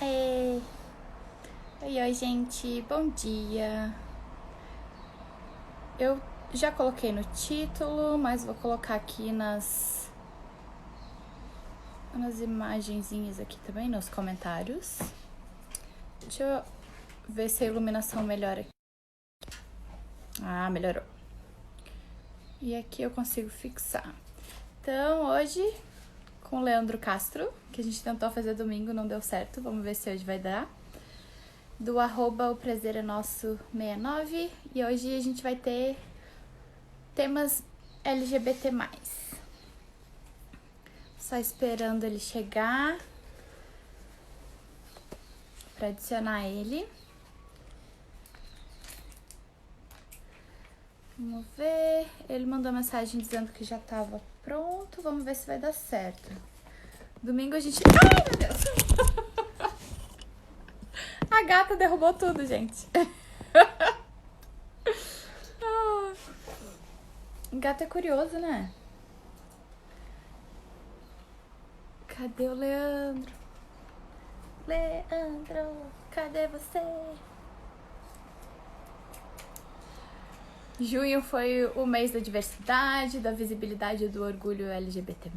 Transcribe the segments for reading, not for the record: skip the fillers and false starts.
Oi, oi, gente, bom dia. Eu já coloquei no título, mas vou colocar aqui nas imagenzinhas aqui também, nos comentários. Deixa eu ver se a iluminação melhora aqui. Ah, melhorou. E aqui eu consigo fixar. Então, hoje, com o Leandro Castro, que a gente tentou fazer domingo, não deu certo. Vamos ver se hoje vai dar. Do @ o prazer é nosso 69. E hoje a gente vai ter temas LGBT+. Só esperando ele chegar para adicionar ele. Vamos ver. Ele mandou mensagem dizendo que já estava pronto. Vamos ver se vai dar certo. Domingo a gente... Ai, meu Deus! A gata derrubou tudo, gente. Gato é curioso, né? Cadê o Leandro? Leandro, cadê você? Junho foi o mês da diversidade, da visibilidade do orgulho LGBT+.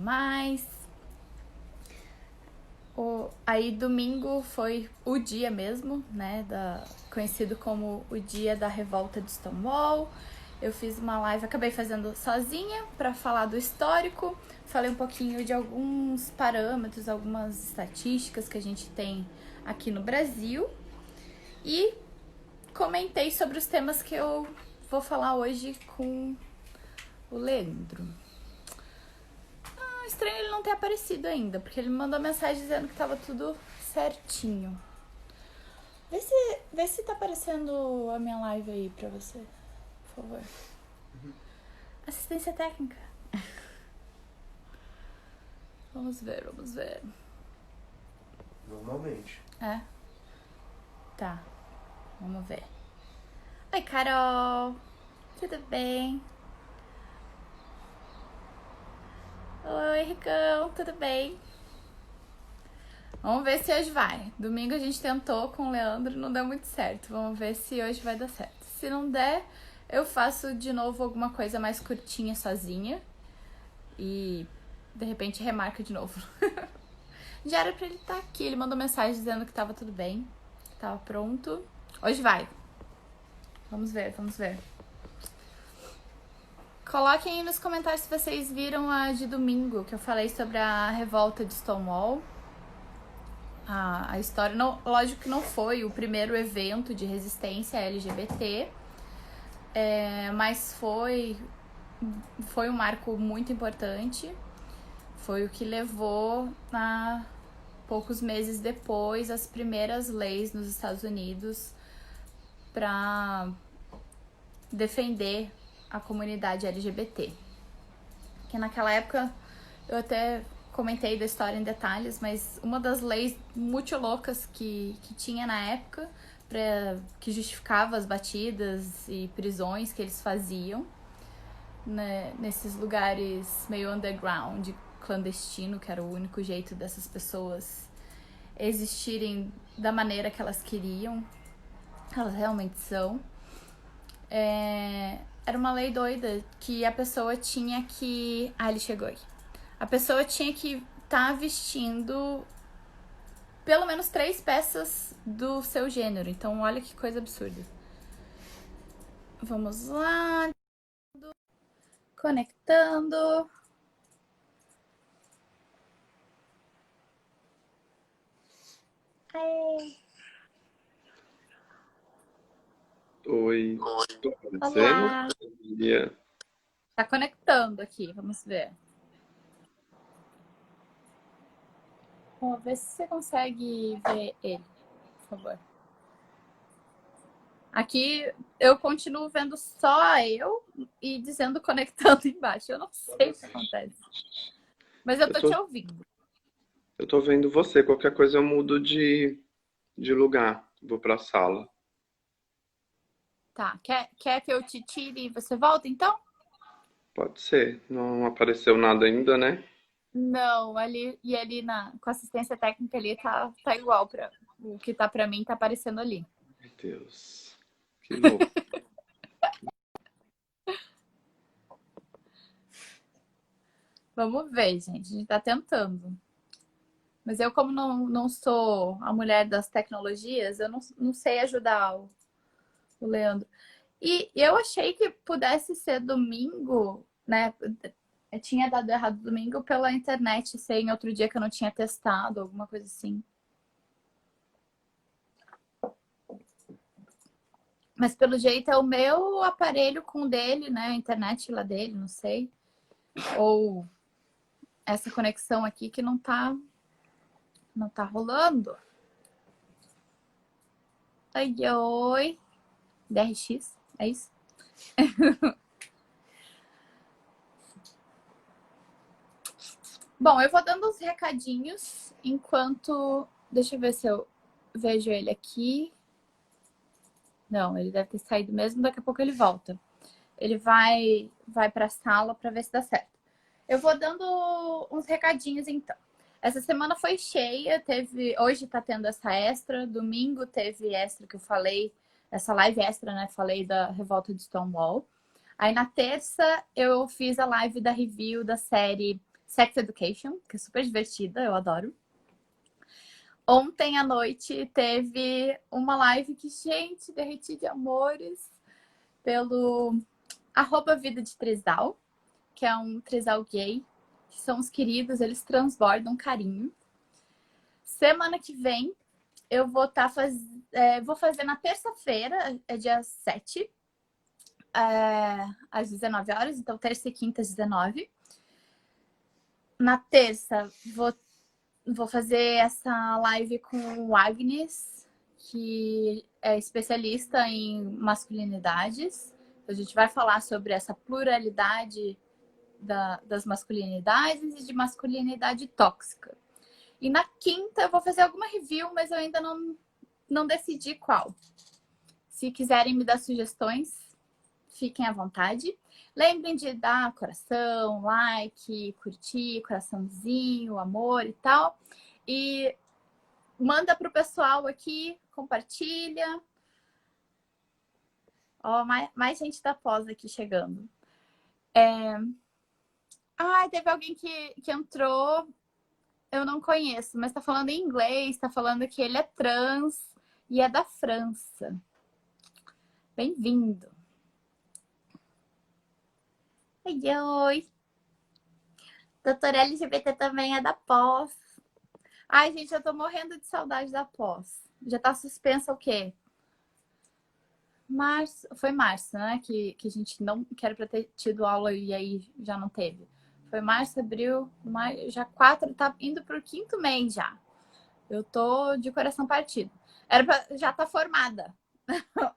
Aí domingo foi o dia mesmo, né, conhecido como o dia da revolta de Stonewall. Eu fiz uma live, acabei fazendo sozinha para falar do histórico. Falei um pouquinho de alguns parâmetros, algumas estatísticas que a gente tem aqui no Brasil. E comentei sobre os temas que eu vou falar hoje com o Leandro. Estranho ele não ter aparecido ainda, porque ele me mandou mensagem dizendo que tava tudo certinho. Vê se tá aparecendo a minha live aí pra você, por favor. Assistência técnica. Vamos ver. Normalmente. É? Tá. Vamos ver. Oi, Carol. Tudo bem? Oi, Ricão. Tudo bem? Vamos ver se hoje vai. Domingo a gente tentou com o Leandro, não deu muito certo. Vamos ver se hoje vai dar certo. Se não der, eu faço de novo alguma coisa mais curtinha sozinha. E de repente remarca de novo. Já era pra ele estar aqui. Ele mandou mensagem dizendo que tava tudo bem, que tava pronto. Hoje vai. Vamos ver. Coloquem aí nos comentários se vocês viram a de domingo, que eu falei sobre a revolta de Stonewall. A história, não, lógico que não foi o primeiro evento de resistência LGBT, mas foi um marco muito importante. Foi o que levou, poucos meses depois, as primeiras leis nos Estados Unidos para defender a comunidade LGBT. Que naquela época, eu até comentei da história em detalhes, mas uma das leis muito loucas que tinha na época, que justificava as batidas e prisões que eles faziam, né, nesses lugares meio underground, clandestino, que era o único jeito dessas pessoas existirem da maneira que elas queriam, elas realmente são. Era uma lei doida que a pessoa tinha que... ele chegou aí. A pessoa tinha que estar vestindo pelo menos 3 peças do seu gênero. Então, olha que coisa absurda. Vamos lá. Conectando. Aê. Oi. Tô aparecendo? Olá. Bom dia. Tá conectando aqui, vamos ver. Vamos ver se você consegue ver ele, por favor. Aqui eu continuo vendo só eu e dizendo conectando embaixo. Eu não sei o que acontece. Mas eu tô te ouvindo. Eu tô vendo você. Qualquer coisa eu mudo de lugar. Vou pra sala. Tá, quer que eu te tire e você volta então? Pode ser. Não apareceu nada ainda, né? Não, ali com a assistência técnica ali tá igual O que tá pra mim tá aparecendo ali. Meu Deus. Que louco. Vamos ver, gente. A gente tá tentando. Mas eu, como não sou a mulher das tecnologias, eu não sei ajudar o Leandro. E eu achei que pudesse ser domingo, né? Eu tinha dado errado domingo pela internet, ser em outro dia que eu não tinha testado, alguma coisa assim. Mas pelo jeito é o meu aparelho com o dele, né? A internet lá dele, não sei. Ou essa conexão aqui que não tá rolando. Oi, oi. DRX, é isso? Bom, eu vou dando uns recadinhos enquanto. Deixa eu ver se eu vejo ele aqui. Não, ele deve ter saído mesmo, daqui a pouco ele volta. Ele vai para a sala para ver se dá certo. Eu vou dando uns recadinhos então. Essa semana foi cheia, hoje tá tendo essa extra, domingo teve extra que eu falei, essa live extra, né? Falei da revolta de Stonewall. Aí na terça eu fiz a live da review da série Sex Education, que é super divertida, eu adoro. Ontem à noite teve uma live que, gente, derreti de amores pelo @vida de Trisal, que é um trisal gay, que são os queridos, eles transbordam carinho. Semana que vem eu vou vou fazer na terça-feira, é dia 7, às 19 horas, então terça e quinta às 19. Na terça vou fazer essa live com o Agnes, que é especialista em masculinidades. A gente vai falar sobre essa pluralidade das masculinidades e de masculinidade tóxica. E na quinta eu vou fazer alguma review, mas eu ainda não decidi qual. Se quiserem me dar sugestões, fiquem à vontade. Lembrem de dar coração, like, curtir, coraçãozinho, amor e tal. E manda pro pessoal aqui, compartilha. Ó, mais gente da pós aqui chegando. Teve alguém que entrou, eu não conheço, mas tá falando em inglês, tá falando que ele é trans e é da França. Bem-vindo. Oi, oi. Doutora LGBT também é da pós. Ai, gente, eu tô morrendo de saudade da pós. Já tá suspensa o quê? Foi março, né? Que a gente não quer pra ter tido aula e aí já não teve. Foi março, abril, maio, já 4, tá indo pro 5º mês já. Eu tô de coração partido. Era pra já estar formada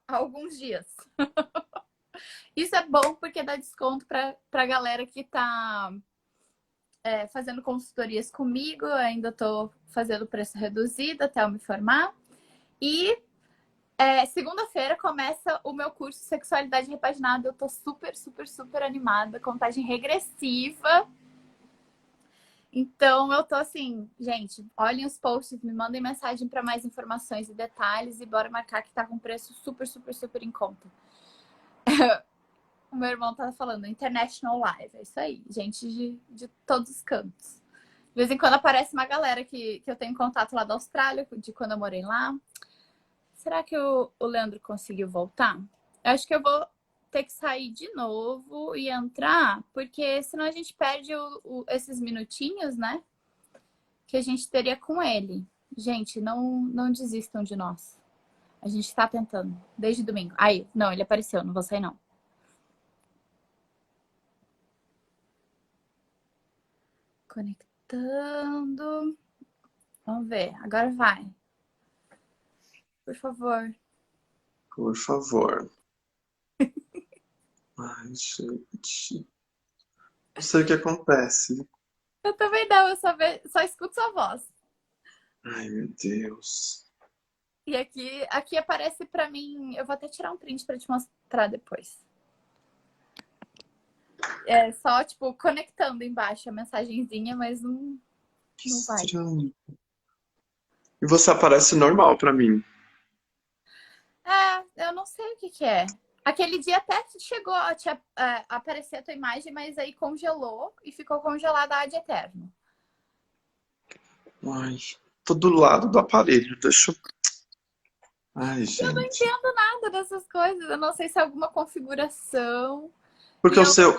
há alguns dias. Isso é bom porque dá desconto pra galera que tá fazendo consultorias comigo. Eu ainda tô fazendo preço reduzido até eu me formar. E segunda-feira começa o meu curso Sexualidade Repaginada. Eu tô super, super, super animada. Contagem regressiva. Então, eu tô assim, gente, olhem os posts, me mandem mensagem para mais informações e detalhes e bora marcar que tá com preço super, super, super em conta. O meu irmão tá falando International Live, é isso aí, gente de todos os cantos. De vez em quando aparece uma galera que eu tenho contato lá da Austrália, de quando eu morei lá. Será que o Leandro conseguiu voltar? Eu acho que eu vou ter que sair de novo e entrar, porque senão a gente perde esses minutinhos, né? Que a gente teria com ele. Gente, não desistam de nós. A gente tá tentando, desde domingo. Aí, não, ele apareceu, não vou sair não. Conectando. Vamos ver, agora vai. Por favor. Por favor. Ai, gente. Não sei o que acontece. Eu também não, eu só escuto sua voz. Ai, meu Deus. E aqui aparece pra mim, eu vou até tirar um print pra te mostrar depois. É só, tipo, conectando embaixo a mensagenzinha, mas Que não vai. estranho. E você aparece normal pra mim. Eu não sei o que que é. Aquele dia até chegou a aparecer a tua imagem, mas aí congelou e ficou congelada ad eterno. Ai, tô do lado do aparelho, deixa eu... Ai, Eu não gente. entendo nada dessas coisas. Eu não sei se é alguma configuração. Porque E o eu. seu...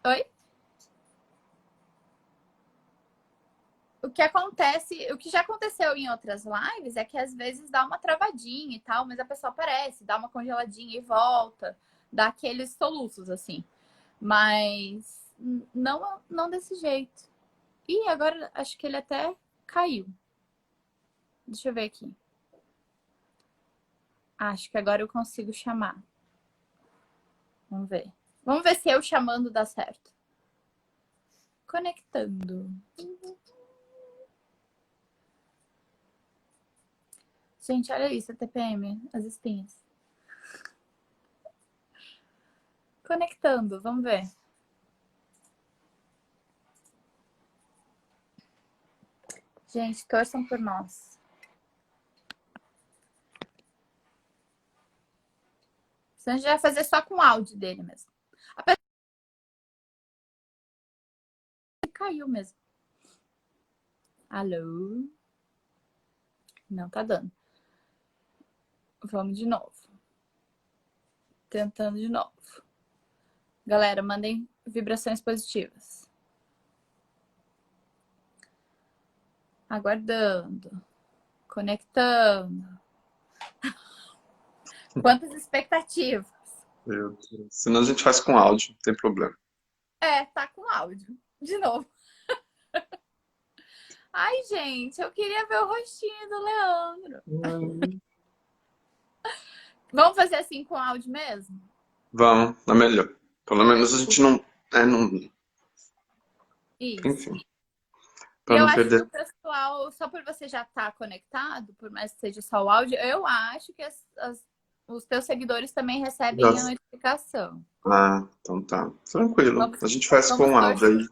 Oi? O que acontece, o que já aconteceu em outras lives é que às vezes dá uma travadinha e tal, mas a pessoa aparece, dá uma congeladinha e volta, dá aqueles soluços assim. Mas não desse jeito. E agora acho que ele até caiu. Deixa eu ver aqui. Acho que agora eu consigo chamar. Vamos ver. Vamos ver se eu chamando dá certo. Conectando. Gente, olha isso, a TPM, as espinhas. Conectando, vamos ver. Gente, torçam por nós. Senão a gente vai fazer só com o áudio dele mesmo. A pessoa caiu mesmo. Alô? Não tá dando. Vamos de novo. Tentando de novo. Galera, mandem vibrações positivas. Aguardando. Conectando. Quantas expectativas? Meu Deus. Senão a gente faz com áudio, não tem problema. Tá com áudio. De novo. Ai, gente, eu queria ver o rostinho do Leandro. Vamos fazer assim com áudio mesmo? Vamos, é melhor. Pelo menos a gente não... É, não... Isso. Enfim, E pra eu não acho que perder... o pessoal, só por você já estar conectado, por mais que seja só o áudio, eu acho que os teus seguidores também recebem a notificação. Ah, então tá. Tranquilo. Vamos, A gente faz vamos com áudio torcer.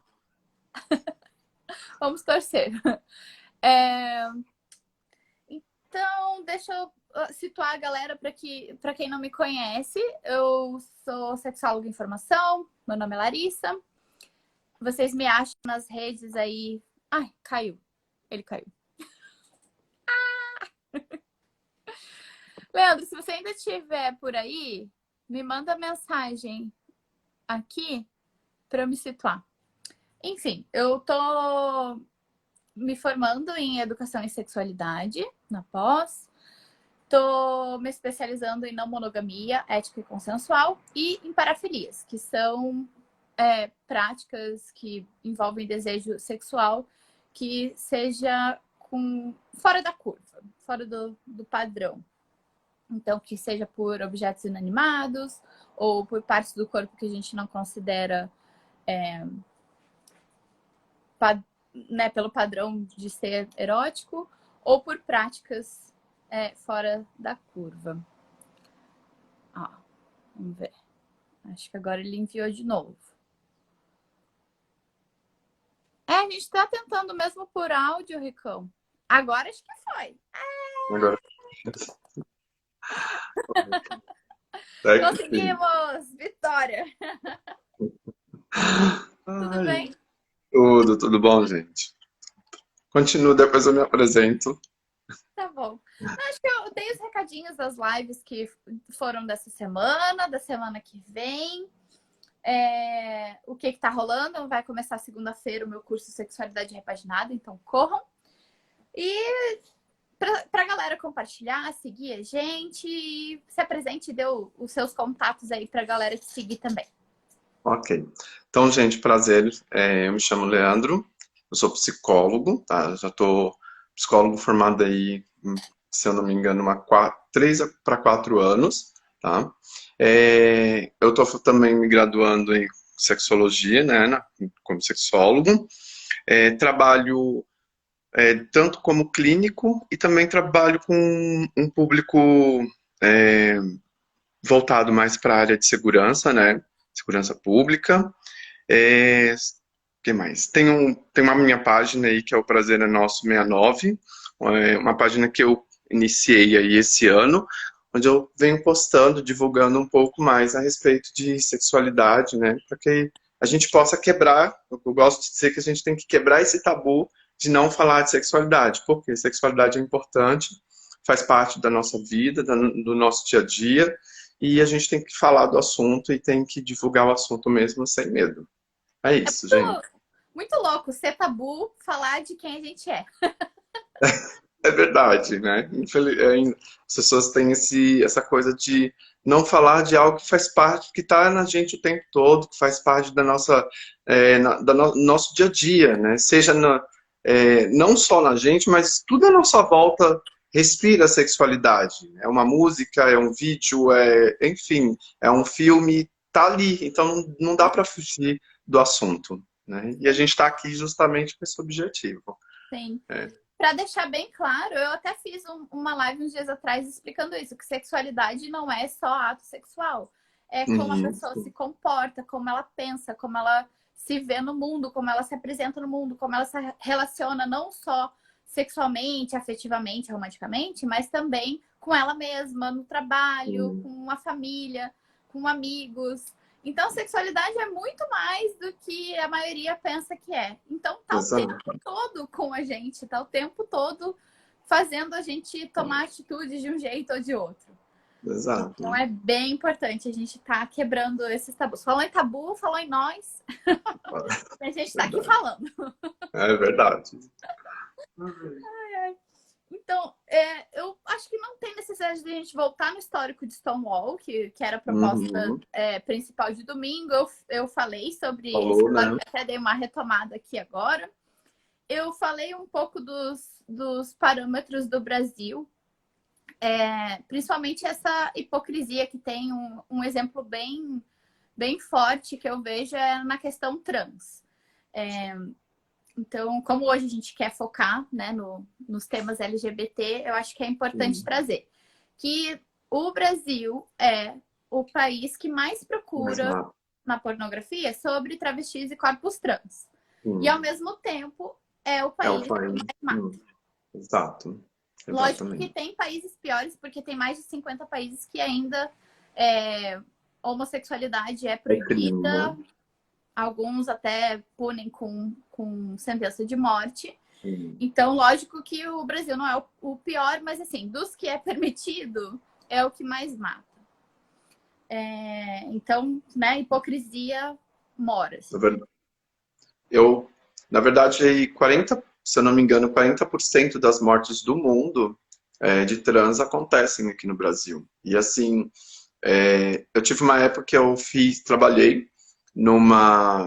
aí. Vamos torcer. É, então, deixa eu situar a galera para quem não me conhece. Eu sou sexóloga em formação, meu nome é Larissa. Vocês me acham nas redes aí. Ai, caiu. Ele caiu. Leandro, se você ainda estiver por aí, me manda mensagem aqui para eu me situar. Enfim, eu tô me formando em educação e sexualidade na pós. Tô me especializando em não monogamia, ética e consensual e em parafilias, que são práticas que envolvem desejo sexual que seja fora da curva, fora do padrão. Então, que seja por objetos inanimados ou por partes do corpo que a gente não considera pelo padrão de ser erótico, ou por práticas fora da curva. Ó, vamos ver. Acho que agora ele enviou de novo. A gente tá tentando mesmo por áudio, Ricão. Agora acho que foi. Agora. É que sim. Conseguimos! Vitória! Tudo Ai, bem? tudo bom, gente? Continua, depois eu me apresento. Tá bom. Acho que eu dei os recadinhos das lives que foram dessa semana, da semana que vem. O que tá rolando? Vai começar segunda-feira o meu curso Sexualidade Repaginada, então corram. E pra galera compartilhar, seguir a gente, se apresente e dê os seus contatos aí pra galera te seguir também. Ok. Então, gente, prazer. Eu me chamo Leandro, eu sou psicólogo, tá? Já tô psicólogo formado aí, se eu não me engano, há 3 para 4 anos, tá? Eu tô também me graduando em sexologia, né, como sexólogo. Trabalho tanto como clínico e também trabalho com um público é, voltado mais para a área de segurança, né? Segurança pública. Que mais? Tem uma minha página aí que é o Prazer é Nosso 69, uma página que eu iniciei aí esse ano, onde eu venho postando, divulgando um pouco mais a respeito de sexualidade, né? Para que a gente possa quebrar, eu gosto de dizer que a gente tem que quebrar esse tabu de não falar de sexualidade, porque sexualidade é importante, faz parte da nossa vida, do nosso dia a dia, e a gente tem que falar do assunto e tem que divulgar o assunto mesmo sem medo. É É isso, gente. muito, muito louco ser tabu falar de quem a gente é. É verdade, né? As pessoas têm essa coisa de não falar de algo que faz parte, que está na gente o tempo todo, que faz parte da nossa, nosso dia a dia, né? Seja não só na gente, mas tudo à nossa volta respira sexualidade. É uma música, é um vídeo, enfim, é um filme, tá ali. Então não dá para fugir do assunto, né? E a gente está aqui justamente com esse objetivo. Sim. É. Para deixar bem claro, eu até fiz uma live uns dias atrás explicando isso, que sexualidade não é só ato sexual. É como a pessoa Isso. se comporta, como ela pensa, como ela se vê no mundo, como ela se apresenta no mundo, como ela se relaciona não só sexualmente, afetivamente, romanticamente, mas também com ela mesma, no trabalho, com a família, com amigos. Então, sexualidade é muito mais do que a maioria pensa que é. Então, tá o tempo Exato. todo com a gente, tá o tempo todo fazendo a gente tomar atitudes de um jeito ou de outro. Exato. Então, é bem importante a gente tá quebrando esses tabus. Falou em tabu, falou em nós. A gente tá aqui falando. É verdade. Então, eu acho que não tem necessidade de a gente voltar no histórico de Stonewall, que era a proposta principal de domingo. Eu falei sobre esse Falou, né? até dei uma retomada aqui agora. Eu falei um pouco dos parâmetros do Brasil, principalmente essa hipocrisia que tem um exemplo bem, bem forte que eu vejo é na questão trans. Então, como hoje a gente quer focar, né, nos temas LGBT, eu acho que é importante trazer que o Brasil é o país que mais procura na pornografia sobre travestis e corpos trans. E, ao mesmo tempo, é o país que mais mata. Exato. Lógico que tem países piores, porque tem mais de 50 países que ainda homossexualidade é proibida. Alguns até punem com sentença de morte. Então, lógico que o Brasil não é o pior, mas assim, dos que é permitido, é o que mais mata. Então, né, hipocrisia mora. Assim. Na verdade, 40, se eu não me engano, 40% das mortes do mundo de trans acontecem aqui no Brasil. E assim, eu tive uma época que eu trabalhei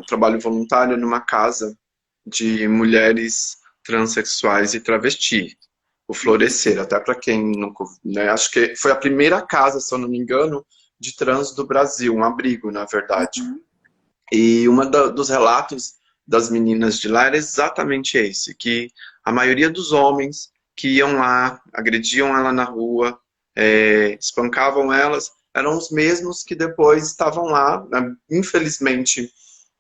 trabalho voluntário numa casa de mulheres transexuais e travesti, o Florescer, até para quem nunca, né, acho que foi a primeira casa, se eu não me engano, de trans do Brasil, um abrigo, na verdade. E dos relatos das meninas de lá era exatamente esse, que a maioria dos homens que iam lá, agrediam ela na rua, espancavam elas, eram os mesmos que depois estavam lá. Infelizmente,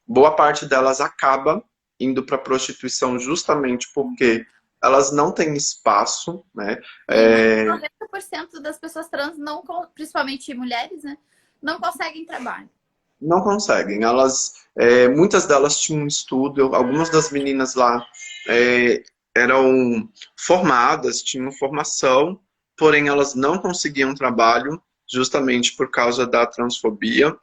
boa parte delas acaba indo para a prostituição justamente porque elas não têm espaço, né? 90% das pessoas trans, principalmente mulheres, né, não conseguem trabalho. Não conseguem. Muitas delas tinham um estudo, algumas das meninas lá eram formadas, tinham formação, porém elas não conseguiam trabalho justamente por causa da transfobia.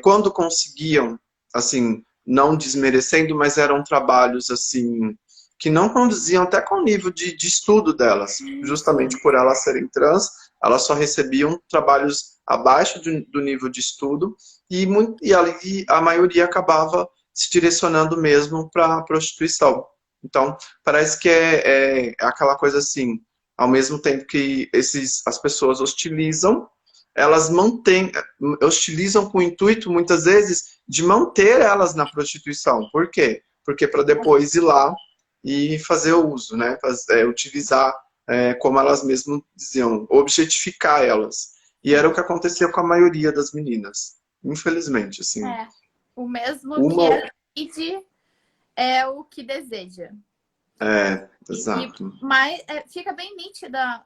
Quando conseguiam, assim, não desmerecendo, mas eram trabalhos assim que não condiziam até com o nível de estudo delas, justamente por elas serem trans, elas só recebiam trabalhos abaixo do nível de estudo e a maioria acabava se direcionando mesmo para a prostituição. Então, parece que é aquela coisa assim, ao mesmo tempo que as pessoas hostilizam, elas hostilizam com o intuito, muitas vezes, de manter elas na prostituição. Por quê? Porque para depois ir lá e fazer o uso, né? Utilizar, como elas mesmas diziam, objetificar elas. E era o que acontecia com a maioria das meninas. Infelizmente, assim. O mesmo que é o que deseja. Exato. Mas fica bem nítida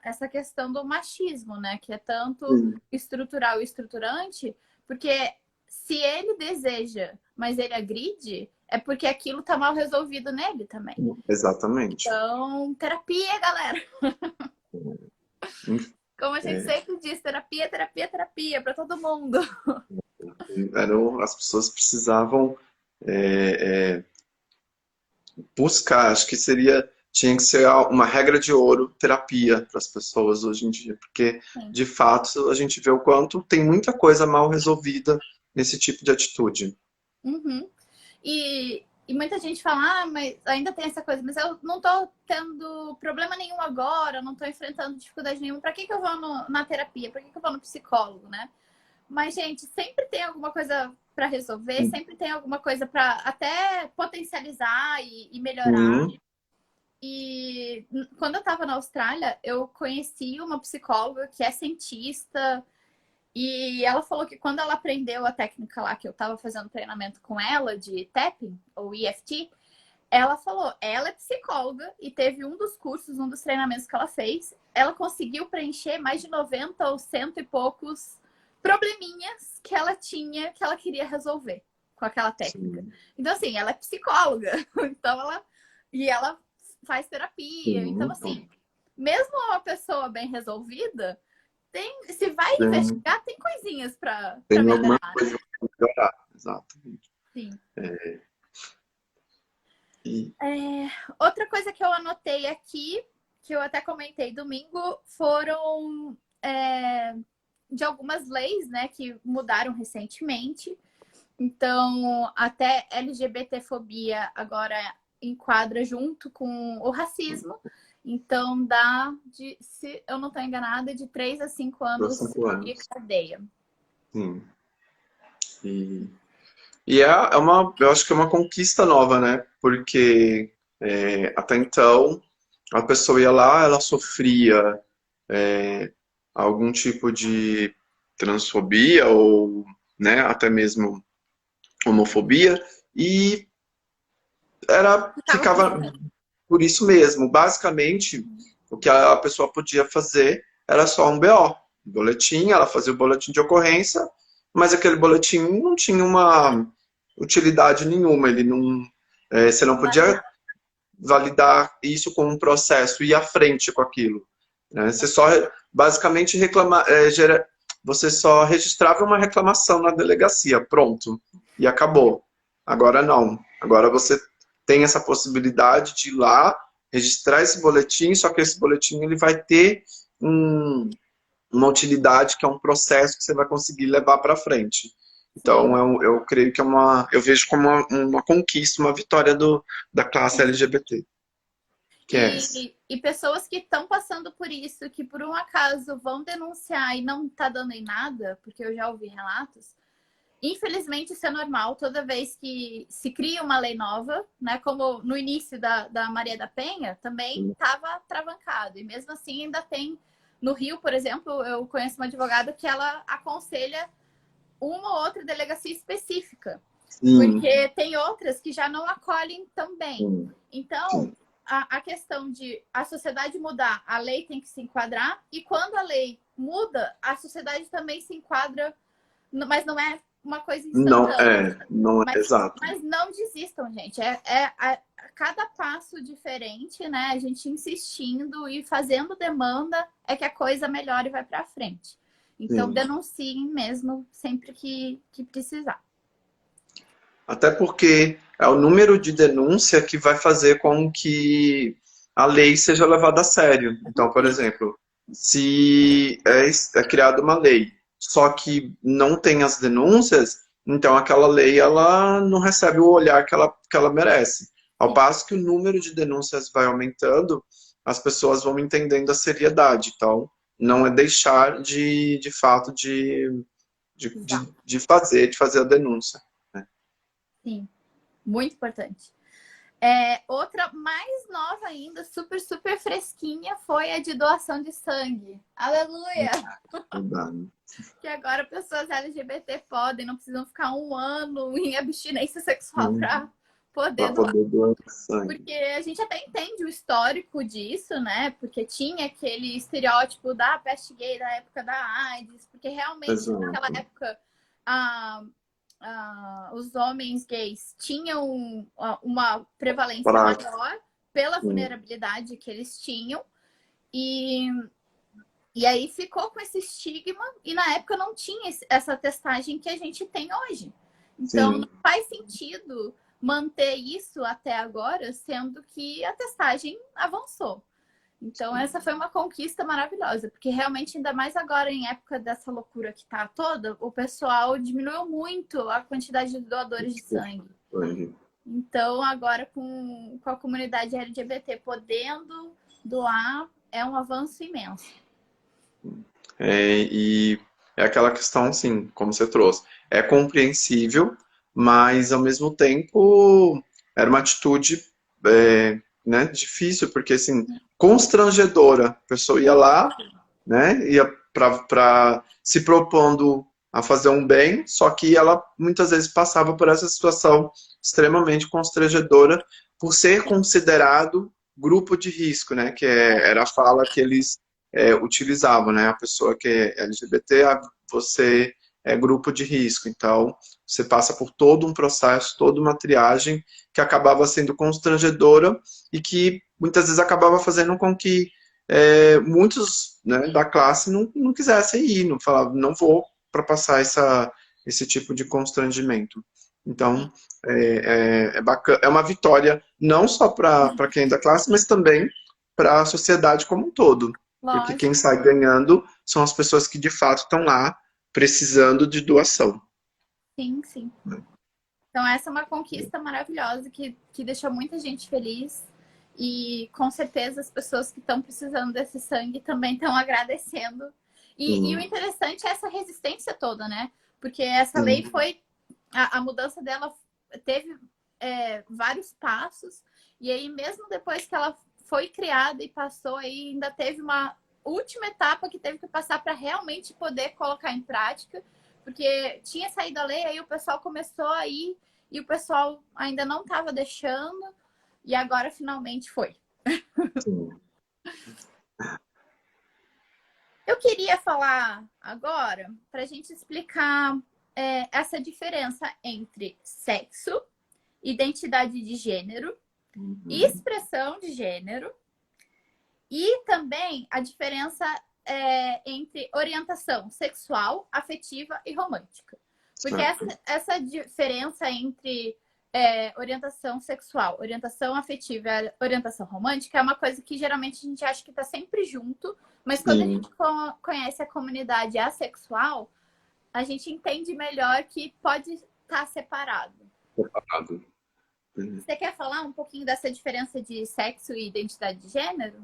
essa questão do machismo, né? Que é tanto Sim, estrutural e estruturante, porque se ele deseja, mas ele agride, é porque aquilo tá mal resolvido nele também. exatamente. Então, terapia, galera. Como a gente É, sempre diz, terapia, terapia, terapia para todo mundo. as pessoas precisavam é, é, buscar, acho que tinha que ser uma regra de ouro, terapia para as pessoas hoje em dia, porque Sim. de fato a gente vê o quanto tem muita coisa mal resolvida nesse tipo de atitude. Uhum. E muita gente fala, mas ainda tem essa coisa, mas eu não tô tendo problema nenhum agora, não tô enfrentando dificuldade nenhuma. Pra que eu vou na terapia? Pra que eu vou no psicólogo, né? Mas, gente, sempre tem alguma coisa para resolver, sempre tem alguma coisa para até potencializar e melhorar. Sim, E quando eu estava na Austrália, eu conheci uma psicóloga que é cientista. E ela falou que quando ela aprendeu a técnica lá, que eu estava fazendo treinamento com ela, de tapping, ou EFT, ela falou, ela é psicóloga e teve um dos cursos, um dos treinamentos que ela fez, ela conseguiu preencher mais de 90 ou cento e poucos probleminhas que ela tinha, que ela queria resolver com aquela técnica. sim, Então, assim, ela é psicóloga, então ela faz terapia. Então, sim, assim, mesmo uma pessoa bem resolvida, se vai tem, investigar, tem coisinhas para tem alguma melhorar, né? coisa para melhorar, exatamente. Sim. E, Outra coisa que eu anotei aqui, que eu até comentei domingo, foram de algumas leis, né, que mudaram recentemente. Então, até LGBTfobia agora enquadra junto com o racismo. Então, se eu não estou enganada, de 3 a 5 por anos 5 anos, de cadeia. sim. E, eu acho que é uma conquista nova, né? Porque até então a pessoa ia lá, ela sofria algum tipo de transfobia ou, né, até mesmo homofobia e Ficava por isso ficava mesmo. por isso mesmo. Basicamente, o que a pessoa podia fazer era só um BO, um boletim, ela fazia o boletim de ocorrência, mas aquele boletim não tinha uma utilidade nenhuma, ele não, você não podia Validar. validar isso como um processo e ir à frente com aquilo. Né? Você só basicamente você só registrava uma reclamação na delegacia, pronto, e acabou. Agora não. Agora você tem essa possibilidade de ir lá, registrar esse boletim, só que esse boletim ele vai ter uma utilidade que é um processo que você vai conseguir levar para frente. Então, Sim. eu creio que eu vejo como uma conquista, uma vitória da classe LGBT, que é essa. E pessoas que estão passando por isso, que por um acaso vão denunciar e não tá dando em nada, porque eu já ouvi relatos, infelizmente isso é normal toda vez que se cria uma lei nova, né? Como no início da Maria da Penha, também estava travancado. E mesmo assim ainda tem. No Rio, por exemplo, eu conheço uma advogada que ela aconselha uma ou outra delegacia específica, Sim, porque tem outras que já não acolhem tão bem. sim, Então, sim. a questão de a sociedade mudar, a lei tem que se enquadrar, e quando a lei muda, a sociedade também se enquadra, mas não é uma coisa Não, instantânea. não é Mas, exato. mas não desistam, gente. Cada passo diferente, né? A gente insistindo e fazendo demanda é que a coisa melhora e vai para frente. Então, Sim. denunciem mesmo sempre que precisar. Até porque é o número de denúncia que vai fazer com que a lei seja levada a sério. Então, por exemplo, se é criada uma lei, só que não tem as denúncias, então aquela lei ela não recebe o olhar que ela merece. Ao Sim, passo que o número de denúncias vai aumentando, as pessoas vão entendendo a seriedade. Então, não é deixar de fato exato. de fazer a denúncia. Né? Sim, muito importante. Outra mais nova ainda, super, super fresquinha, foi a de doação de sangue. Aleluia! Verdade. Que agora pessoas LGBT podem, não precisam ficar um ano em abstinência sexual Sim. poder para doar. poder doar sangue. Porque a gente até entende o histórico disso, né? Porque tinha aquele estereótipo da peste gay da época da AIDS, porque realmente naquela Exato. época os homens gays tinham uma prevalência Pra, maior pela sim, vulnerabilidade que eles tinham. E, e aí ficou com esse estigma, e na época não tinha essa testagem que a gente tem hoje. Então não sim, faz sentido manter isso até agora, sendo que a testagem avançou. Então essa foi uma conquista maravilhosa, porque realmente, ainda mais agora em época dessa loucura que tá toda, o pessoal diminuiu muito a quantidade de doadores de sangue. sangue. Então agora com a comunidade LGBT podendo doar, é um avanço imenso. E é aquela questão, assim, como você trouxe, é compreensível, mas ao mesmo tempo era uma atitude, né, difícil, porque assim, constrangedora. A pessoa ia lá, né, ia para se propondo a fazer um bem, só que ela muitas vezes passava por essa situação extremamente constrangedora por ser considerado grupo de risco, né, que era a fala que eles utilizavam, né? A pessoa que é LGBT, você é grupo de risco. Então, você passa por todo um processo, toda uma triagem que acabava sendo constrangedora e que muitas vezes acabava fazendo com que muitos, né, da classe não quisessem ir, não falavam, não vou para passar esse tipo de constrangimento. Então, é bacana, é uma vitória não só para quem é da classe, mas também para a sociedade como um todo. Porque quem Lógico, sai ganhando são as pessoas que de fato estão lá precisando de doação. sim, sim. Então essa é uma conquista maravilhosa que deixou muita gente feliz. E com certeza as pessoas que estão precisando desse sangue também estão agradecendo. E o Sim, interessante é essa resistência toda, né? Porque essa lei sim, foi. A mudança dela teve vários passos. E aí, mesmo depois que ela foi criada e passou, aí ainda teve uma última etapa que teve que passar para realmente poder colocar em prática. Porque tinha saído a lei, aí o pessoal começou a ir e o pessoal ainda não estava deixando. E agora finalmente foi. sim. Eu queria falar agora para a gente explicar essa diferença entre sexo, identidade de gênero, Uhum. expressão de gênero e também a diferença entre orientação sexual, afetiva e romântica. Porque Certo. essa diferença entre orientação sexual, orientação afetiva e orientação romântica é uma coisa que geralmente a gente acha que está sempre junto, mas quando a Sim, gente conhece a comunidade assexual, a gente entende melhor que pode estar separado. separado. Uhum. Você quer falar um pouquinho dessa diferença de sexo e identidade de gênero?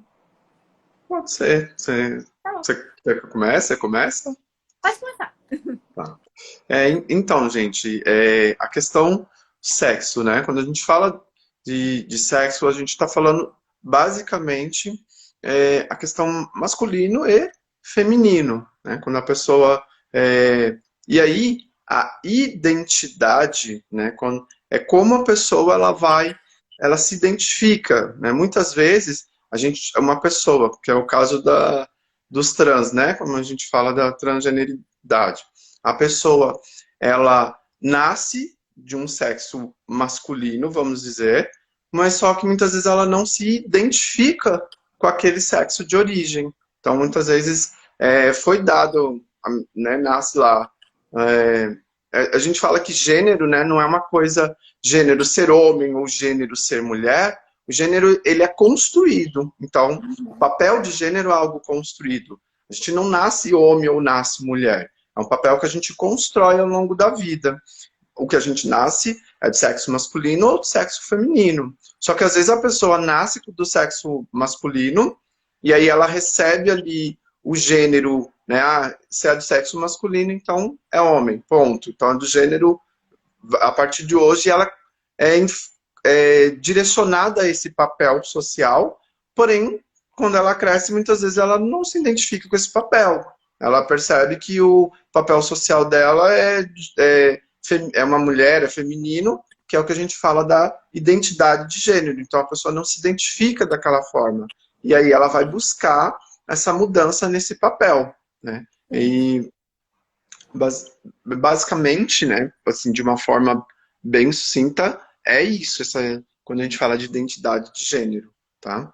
Pode ser. Tá bom, Você quer que eu comece? Você começa? pode começar. Tá. Então, gente, a questão sexo, né? Quando a gente fala de sexo, a gente está falando basicamente a questão masculino e feminino, né? Quando a pessoa e aí a identidade, né? É como a pessoa ela se identifica, né? Muitas vezes a gente é uma pessoa, que é o caso dos trans, né? Como a gente fala da transgeneridade. A pessoa, ela nasce de um sexo masculino, vamos dizer, mas só que muitas vezes ela não se identifica com aquele sexo de origem. Então, muitas vezes foi dado, né, nasce lá. É, a gente fala que gênero, né, não é uma coisa, gênero ser homem ou gênero ser mulher. O gênero, ele é construído. Então, o papel de gênero é algo construído. A gente não nasce homem ou nasce mulher. É um papel que a gente constrói ao longo da vida. O que a gente nasce é de sexo masculino ou de sexo feminino. Só que às vezes a pessoa nasce do sexo masculino e aí ela recebe ali o gênero, né? Ah, se é de sexo masculino, então é homem, ponto. Então é do gênero, a partir de hoje, ela é, direcionada a esse papel social, porém, quando ela cresce, muitas vezes ela não se identifica com esse papel. Ela percebe que o papel social dela é uma mulher, é feminino, que é o que a gente fala da identidade de gênero. Então a pessoa não se identifica daquela forma. E aí ela vai buscar essa mudança nesse papel, né? Sim. E basicamente, né, assim, de uma forma bem sucinta, é isso, quando a gente fala de identidade de gênero, tá?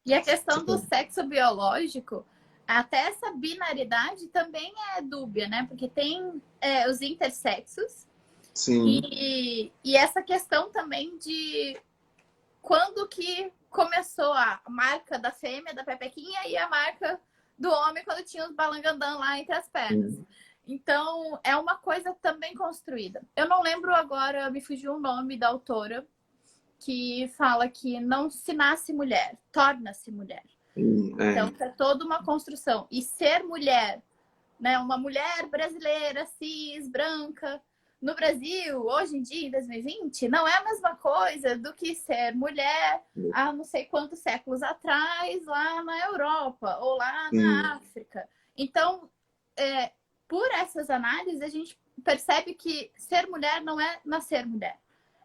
E a questão do sexo biológico, até essa binaridade também é dúbia, né? Porque tem os intersexos Sim. e essa questão também de quando que começou a marca da fêmea, da pepequinha, e a marca do homem quando tinha os balangandã lá entre as pernas. Sim. Então, é uma coisa também construída. Eu não lembro agora, me fugiu o nome da autora, que fala que não se nasce mulher, torna-se mulher. Então, é toda uma construção. E ser mulher, né, uma mulher brasileira, cis, branca, no Brasil, hoje em dia, em 2020, não é a mesma coisa do que ser mulher há não sei quantos séculos atrás, lá na Europa ou lá na África. Então, por essas análises, a gente percebe que ser mulher não é nascer mulher.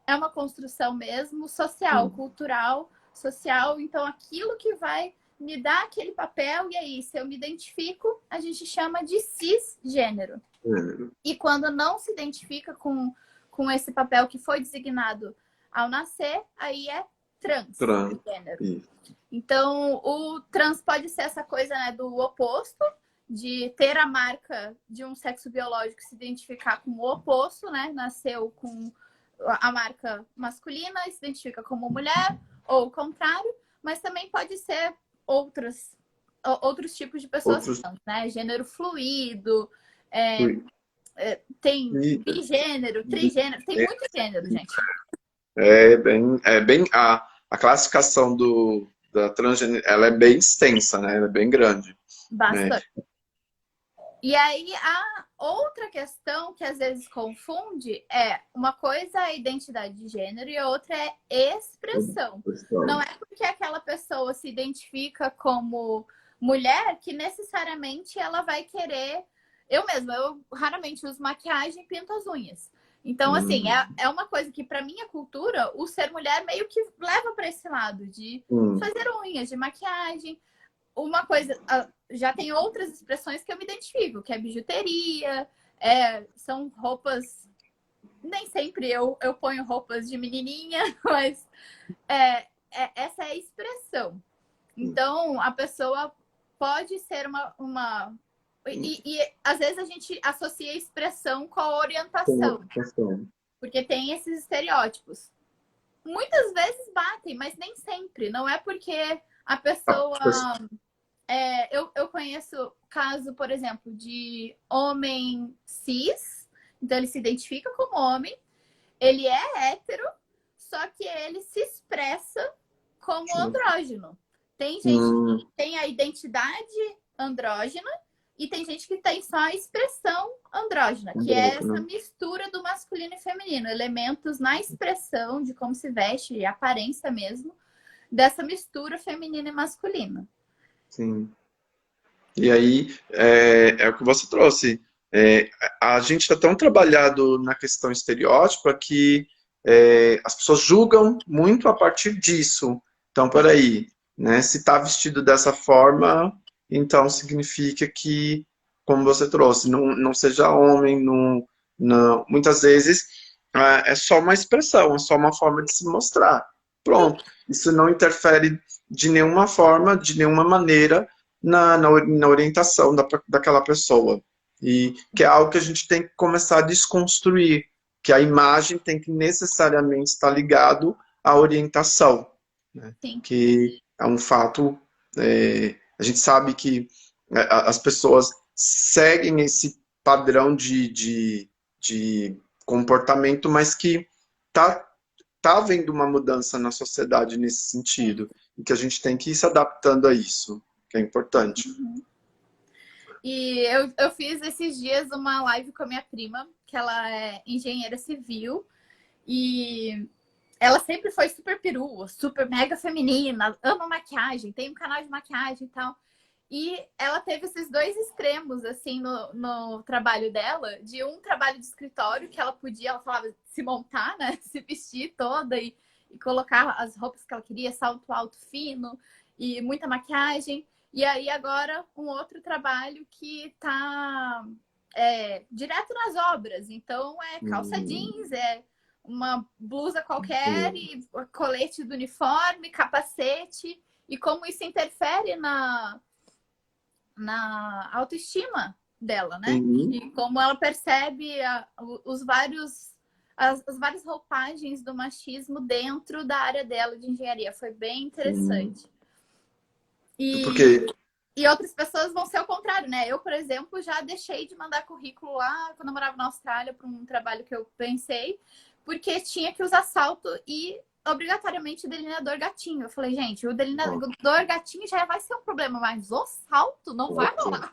É uma construção mesmo social, cultural, social. Então, aquilo que vai me dar aquele papel, e aí, se eu me identifico, a gente chama de cisgênero. E quando não se identifica com esse papel que foi designado ao nascer, aí é transgênero. Então, o trans pode ser essa coisa, né, do oposto, de ter a marca de um sexo biológico, se identificar com o oposto, né? Nasceu com a marca masculina e se identifica como mulher, ou o contrário, mas também pode ser outros tipos de pessoas trans, né? Gênero fluido, tem bigênero, trigênero, tem muito gênero, gente. É bem a classificação da transgênero, ela é bem extensa, né? Ela é bem grande. Bastante. Né? E aí, a outra questão que às vezes confunde é uma coisa é a identidade de gênero e a outra é expressão. Não é porque aquela pessoa se identifica como mulher que necessariamente ela vai querer... Eu raramente uso maquiagem e pinto as unhas. Então, assim, é uma coisa que, para minha cultura, o ser mulher meio que leva para esse lado de fazer unhas, de maquiagem. Uma coisa, já tem outras expressões que eu me identifico, que é bijuteria, são roupas, nem sempre eu ponho roupas de menininha, mas essa é a expressão. Então, a pessoa pode ser uma... E às vezes a gente associa a expressão com a orientação, porque tem esses estereótipos. Muitas vezes batem, mas nem sempre. Não é porque a pessoa... eu conheço caso, por exemplo, de homem cis, então ele se identifica como homem, ele é hétero, só que ele se expressa como andrógeno. Tem gente que tem a identidade andrógena e tem gente que tem só a expressão andrógena, que é essa mistura do masculino e feminino, elementos na expressão de como se veste e aparência mesmo, dessa mistura feminina e masculina. Sim. E aí, o que você trouxe. A gente está tão trabalhado na questão estereótipa que as pessoas julgam muito a partir disso. Então, peraí, né? Se está vestido dessa forma, então significa que, como você trouxe, não seja homem, muitas vezes é só uma expressão, é só uma forma de se mostrar. Pronto. Isso não interfere de nenhuma forma, de nenhuma maneira na orientação daquela pessoa. E que é algo que a gente tem que começar a desconstruir, que a imagem tem que necessariamente estar ligado à orientação. Né? Que é um fato, a gente sabe que as pessoas seguem esse padrão de comportamento, mas que está havendo uma mudança na sociedade nesse sentido, e que a gente tem que ir se adaptando a isso, que é importante. E eu fiz esses dias uma live com a minha prima, que ela é engenheira civil, e ela sempre foi super perua, super mega feminina, ama maquiagem, tem um canal de maquiagem e tal. E ela teve esses dois extremos, assim, no trabalho dela, de um trabalho de escritório, que ela podia, ela falava, se montar, né? Se vestir toda e colocar as roupas que ela queria, salto alto fino e muita maquiagem. E aí agora um outro trabalho que tá direto nas obras. Então é calça jeans, é uma blusa qualquer e colete do uniforme, capacete. E como isso interfere na autoestima dela, né? Uhum. E como ela percebe as várias roupagens do machismo dentro da área dela de engenharia. Foi bem interessante. Porque E outras pessoas vão ser ao contrário, né? Eu, por exemplo, já deixei de mandar currículo lá quando eu morava na Austrália para um trabalho que eu pensei, porque tinha que usar salto e obrigatoriamente delineador gatinho. Eu falei, gente, o delineador gatinho já vai ser um problema, mas o salto não vai rolar.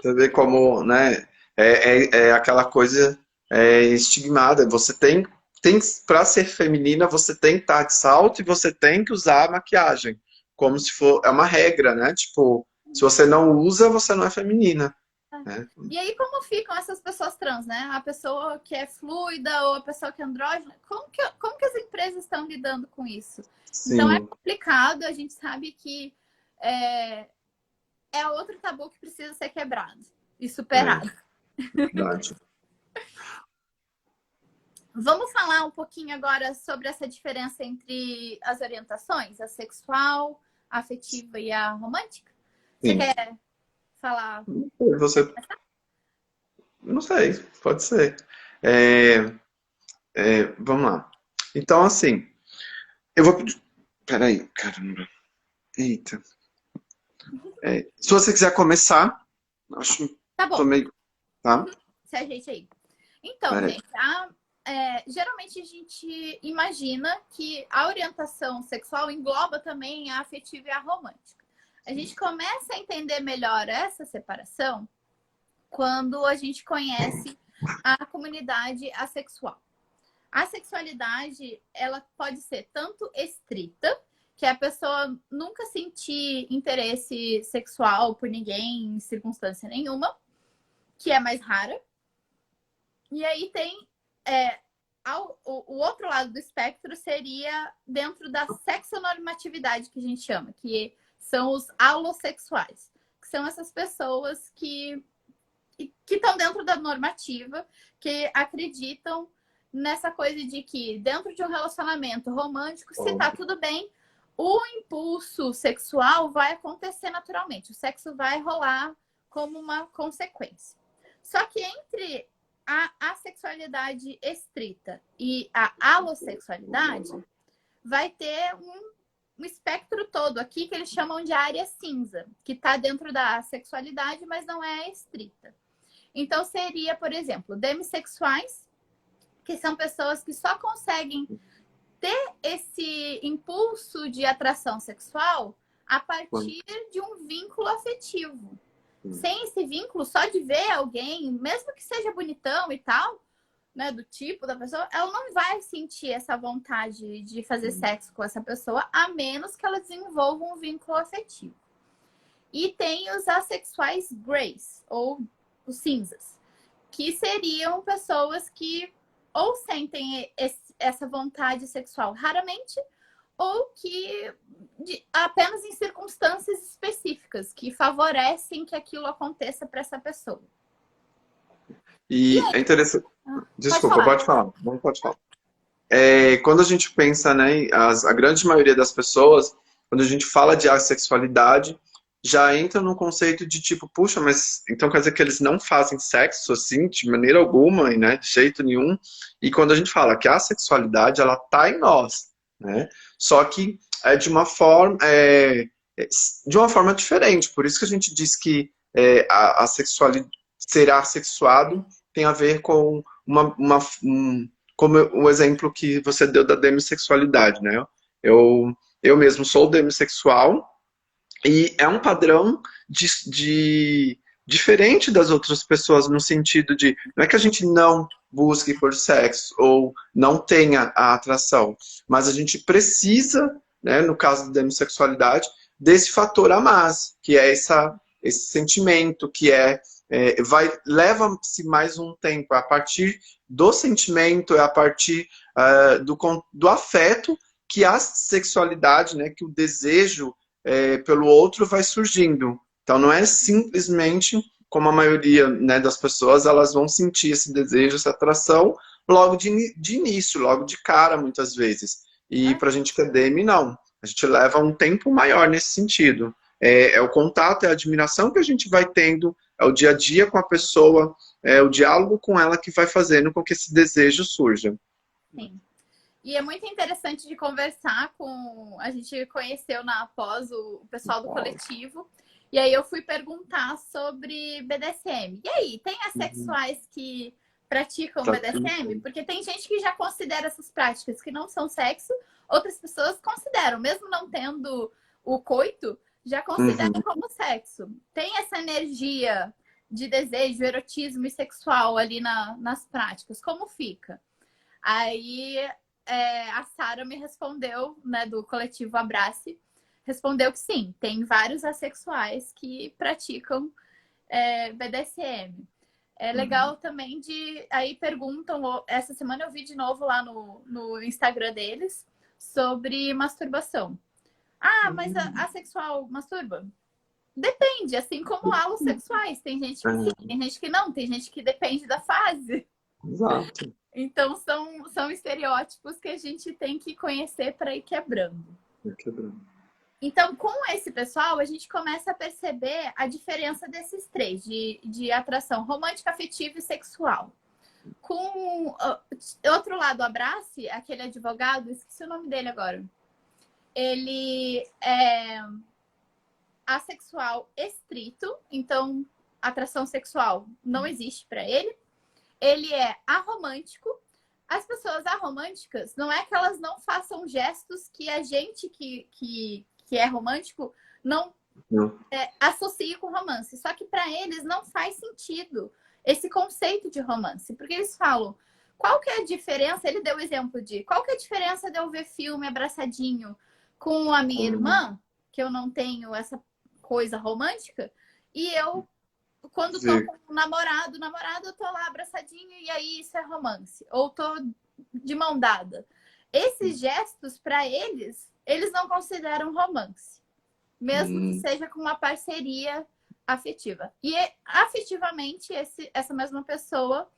você vê como, né, é aquela coisa estigmada. Você tem para ser feminina, você tem que estar de salto e você tem que usar maquiagem. Como se for, é uma regra, né? Tipo, se você não usa, você não é feminina. Né? E aí, como ficam essas pessoas trans, né? A pessoa que é fluida ou a pessoa que é andrógena, como que as empresas estão lidando com isso? Então é Sim, complicado, a gente sabe que é outro tabu que precisa ser quebrado e superado. verdade. Vamos falar um pouquinho agora sobre essa diferença entre as orientações, a sexual, a afetiva e a romântica? Você Sim. quer falar? Você, não sei, pode ser. É, vamos lá. Então, assim, eu vou pedir. Peraí, caramba. Eita. Se você quiser começar, acho que Tá bom, tô meio. Tá? se ajeite aí. Então, Peraí. gente, geralmente a gente imagina que a orientação sexual engloba também a afetiva e a romântica. A gente começa a entender melhor essa separação quando a gente conhece a comunidade assexual. A sexualidade, ela pode ser tanto estrita, que a pessoa nunca sentir interesse sexual por ninguém em circunstância nenhuma, que é mais rara. E aí tem o outro lado do espectro seria dentro da sexonormatividade que a gente chama, que são os alossexuais, que são essas pessoas que estão dentro da normativa, que acreditam nessa coisa de que dentro de um relacionamento romântico, se tá tudo bem, o impulso sexual vai acontecer naturalmente, o sexo vai rolar como uma consequência. Só que entre a sexualidade estrita e a alossexualidade vai ter um espectro todo aqui que eles chamam de área cinza, que está dentro da sexualidade, mas não é estrita. Então seria, por exemplo, demissexuais, que são pessoas que só conseguem ter esse impulso de atração sexual a partir de um vínculo afetivo. Sem esse vínculo, só de ver alguém, mesmo que seja bonitão e tal, né, do tipo da pessoa, ela não vai sentir essa vontade de fazer sexo com essa pessoa, a menos que ela desenvolva um vínculo afetivo. E tem os assexuais greys, ou os cinzas, que seriam pessoas que ou sentem essa vontade sexual raramente, ou que apenas em circunstâncias específicas que favorecem que aquilo aconteça para essa pessoa. E é interessante. Desculpa, pode falar. Não pode falar. Quando a gente pensa, né, a grande maioria das pessoas, quando a gente fala de assexualidade, já entra num conceito de tipo, puxa, mas então quer dizer que eles não fazem sexo assim, de maneira alguma, né, de jeito nenhum. E quando a gente fala que a sexualidade, ela tá em nós, né? Só que de uma forma diferente. Por isso que a gente diz que a sexualidade, ser assexuado tem a ver com como o exemplo que você deu da demissexualidade, né? Eu mesmo sou demissexual e é um padrão diferente das outras pessoas no sentido de não é que a gente não busque por sexo ou não tenha a atração, mas a gente precisa, né, no caso da demissexualidade, desse fator a mais, que é esse sentimento, que leva-se mais um tempo, a partir do sentimento, é a partir do afeto, que a sexualidade, né, que o desejo pelo outro vai surgindo. Então não é simplesmente como a maioria, né, das pessoas, elas vão sentir esse desejo, essa atração logo de início, logo de cara, muitas vezes. E para a gente que é DM, não. A gente leva um tempo maior nesse sentido. É o contato, é a admiração que a gente vai tendo, é o dia a dia com a pessoa, é o diálogo com ela que vai fazendo com que esse desejo surja. Sim. E é muito interessante de conversar com... A gente conheceu na pós o pessoal do coletivo. E aí eu fui perguntar sobre BDSM. E aí, tem assexuais que praticam BDSM? Porque tem gente que já considera essas práticas que não são sexo, outras pessoas consideram, mesmo não tendo o coito, já consideram como sexo. Tem essa energia de desejo, erotismo e sexual ali nas práticas. Como fica? Aí a Sara me respondeu, né, do coletivo Abrace, respondeu que sim, tem vários assexuais que praticam BDSM. É legal também aí perguntam, essa semana eu vi de novo lá no Instagram deles, sobre masturbação. Ah, mas a assexual masturba? Depende, assim como alossexuais. Tem gente que sim, tem gente que não, tem gente que depende da fase. Exato. Então, são estereótipos que a gente tem que conhecer para ir quebrando. Então, com esse pessoal, a gente começa a perceber a diferença desses três, de atração romântica, afetiva e sexual. Com outro lado, o Abrace, aquele advogado, esqueci o nome dele agora. Ele é assexual estrito, então atração sexual não existe para ele. Ele é aromântico. As pessoas aromânticas, não é que elas não façam gestos que a gente que é romântico não associe com romance. Só que para eles não faz sentido esse conceito de romance. Porque eles falam, qual que é a diferença? Ele deu o exemplo de, qual que é a diferença de eu ver filme abraçadinho com a minha irmã, que eu não tenho essa coisa romântica, e eu quando tô com um namorado, eu tô lá abraçadinho e aí isso é romance. Ou tô de mão dada. Esses gestos, para eles não consideram romance. Mesmo que seja com uma parceria afetiva. E afetivamente, essa mesma pessoa,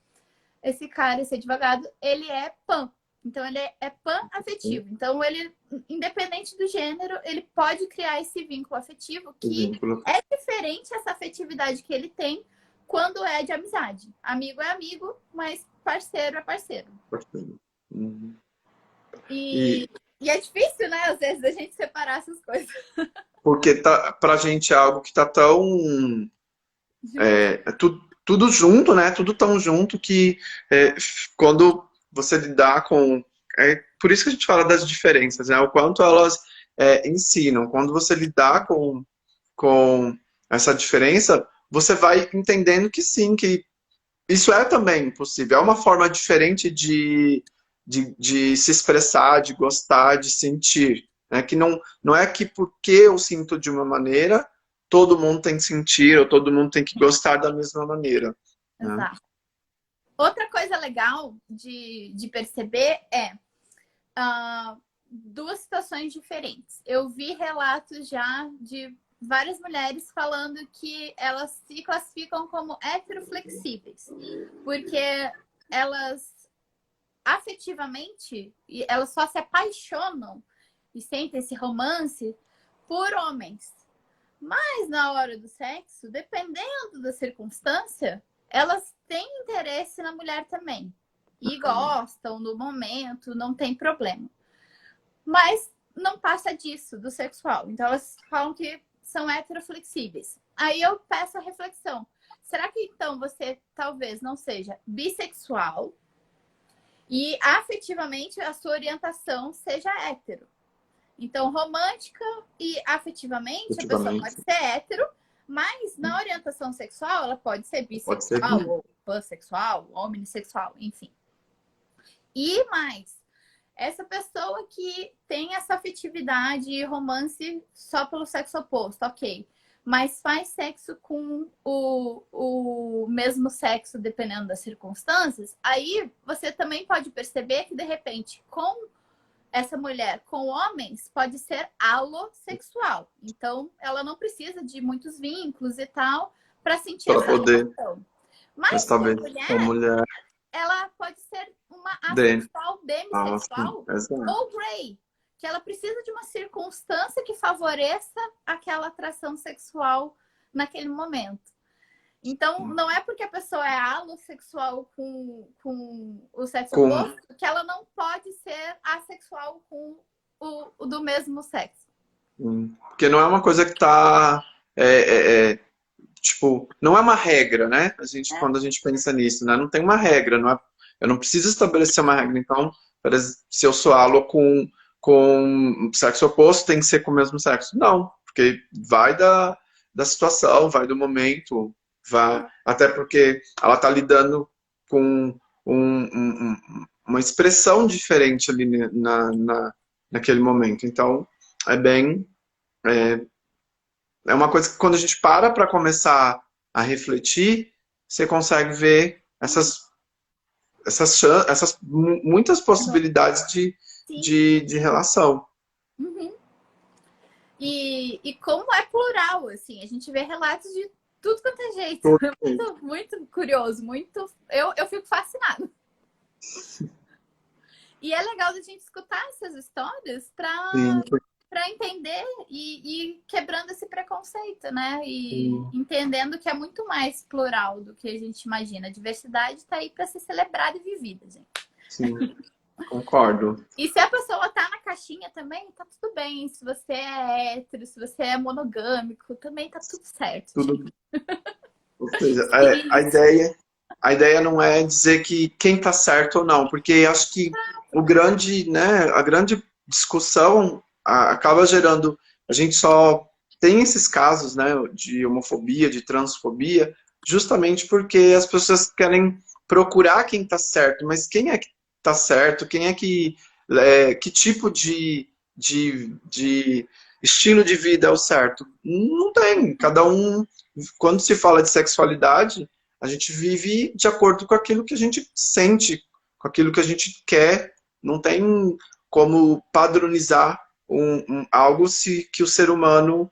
esse cara, esse advogado, ele é pan. Então, ele é pan-afetivo. Então, ele, independente do gênero, ele pode criar esse vínculo afetivo que é diferente essa afetividade que ele tem quando é de amizade. Amigo é amigo, mas parceiro é parceiro. E é difícil, né? Às vezes, a gente separar essas coisas. Porque pra gente é algo que tá tão... tudo junto, né? Tudo tão junto que quando você lidar com... por isso que a gente fala das diferenças, né? O quanto elas ensinam. Quando você lidar com essa diferença, você vai entendendo que sim, que isso é também possível. É uma forma diferente de se expressar, de gostar, de sentir. Né? Que não é que porque eu sinto de uma maneira, todo mundo tem que sentir, ou todo mundo tem que gostar da mesma maneira. Exato. Né? Outra coisa legal de perceber é duas situações diferentes. Eu vi relatos já de várias mulheres falando que elas se classificam como heteroflexíveis, porque elas afetivamente, elas só se apaixonam e sentem esse romance por homens. Mas na hora do sexo, dependendo da circunstância, elas têm interesse na mulher também. E gostam no momento, não tem problema. Mas não passa disso, do sexual. Então elas falam que são heteroflexíveis. Aí eu peço a reflexão. Será que então você talvez não seja bissexual e afetivamente a sua orientação seja hétero? Então, romântica e afetivamente, a pessoa pode ser hétero, mas na orientação sexual ela pode ser bissexual, ou pansexual, omnissexual, enfim. E mais, essa pessoa que tem essa afetividade e romance só pelo sexo oposto, ok. Mas faz sexo com o mesmo sexo, dependendo das circunstâncias, aí você também pode perceber que, de repente, com essa mulher com homens, pode ser alossexual. Então, ela não precisa de muitos vínculos e tal para sentir Para essa poder, relação. mas Mas com a talvez a mulher, mulher ela pode ser uma dentro. assexual, Ah, sim, demissexual exato. ou gray, que ela precisa de uma circunstância que favoreça aquela atração sexual naquele momento. Então, não é porque a pessoa é alossexual com o sexo Com, oposto que ela não pode ser assexual com o do mesmo sexo. porque não é uma coisa que tá, é, tipo, não é uma regra, né? Né? Quando a gente pensa nisso, né? Não tem uma regra, não é, eu não preciso estabelecer uma regra. Então, se eu sou alo com sexo oposto, tem que ser com o mesmo sexo. Não, porque vai da situação, vai do momento, vai, até porque ela está lidando com uma expressão diferente ali naquele momento. Então, é bem. É uma coisa que quando a gente para começar a refletir, você consegue ver essas muitas possibilidades Sim. de relação. Uhum. E como é plural, assim, a gente vê relatos de tudo quanto é jeito. É muito, muito curioso, muito. Eu fico fascinada. E é legal a gente escutar essas histórias Sim, para entender e quebrando esse preconceito, né? E entendendo que é muito mais plural do que a gente imagina. A diversidade está aí para ser celebrada e vivida, gente. sim, concordo. E se a pessoa tá na caixinha também, tá tudo bem. Se você é hétero, se você é monogâmico, também tá tudo certo, gente. Tudo, ou seja, Isso. a ideia não é dizer que quem está certo ou não, porque acho que o grande, né, a grande discussão acaba gerando, a gente só tem esses casos, né, de homofobia, de transfobia, justamente porque as pessoas querem procurar quem está certo, mas quem é que está certo? Quem é que tipo de estilo de vida é o certo? Não tem. Cada um, quando se fala de sexualidade, a gente vive de acordo com aquilo que a gente sente, com aquilo que a gente quer. Não tem como padronizar algo que o ser humano,